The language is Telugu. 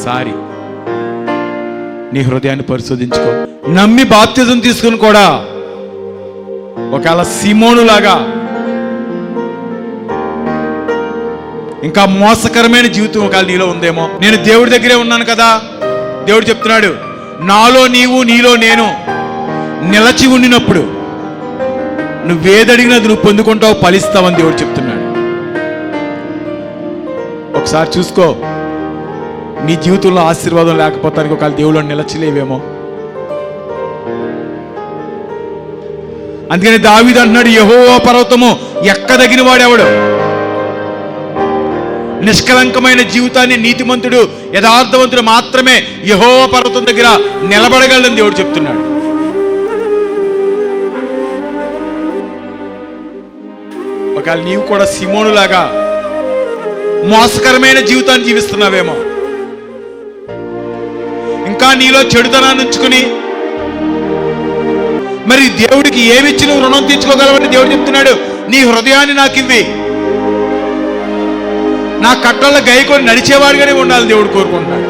ఒక్కసారి నీ హృదయాన్ని పరిశోధించుకో. నమ్మి బాప్తిజం తీసుకుని కూడా ఒకవేళ సీమోనులాగా ఇంకా మోసకరమైన జీవితం ఒకవేళ నీలో ఉందేమో. నేను దేవుడి దగ్గరే ఉన్నాను కదా, దేవుడు చెప్తున్నాడు, నాలో నీవు నీలో నేను నిలచి ఉండినప్పుడు నువ్వేదడిగినది నువ్వు పొందుకుంటావు, ఫలిస్తావని దేవుడు చెప్తున్నాడు. ఒకసారి చూసుకో, నీ జీవితంలో ఆశీర్వాదం లేకపోతానికి ఒకవేళ దేవుళ్ళు నిలచలేవేమో. అందుకని దావీదు అంటున్నాడు, యెహోవా పర్వతము ఎక్కదగిన వాడెవడు? నిష్కలంకమైన జీవితాన్ని నీతిమంతుడు యథార్థవంతుడు మాత్రమే యెహోవా పర్వతం దగ్గర నిలబడగలదని దేవుడు చెప్తున్నాడు. ఒకవేళ నీవు కూడా సీమోనులాగా మోసకరమైన జీవితాన్ని జీవిస్తున్నావేమో, ఇంకా నీలో చెడుతనాన్ని ఉంచుకుని మరి దేవుడికి ఏమిచ్చి నువ్వు రుణం తీర్చుకోగలవని దేవుడు చెప్తున్నాడు. నీ హృదయాన్ని నాకు ఇవ్వి, నా కట్టల్లో గైకొని నడిచేవాడిగానే ఉండాలని దేవుడు కోరుకుంటున్నాడు.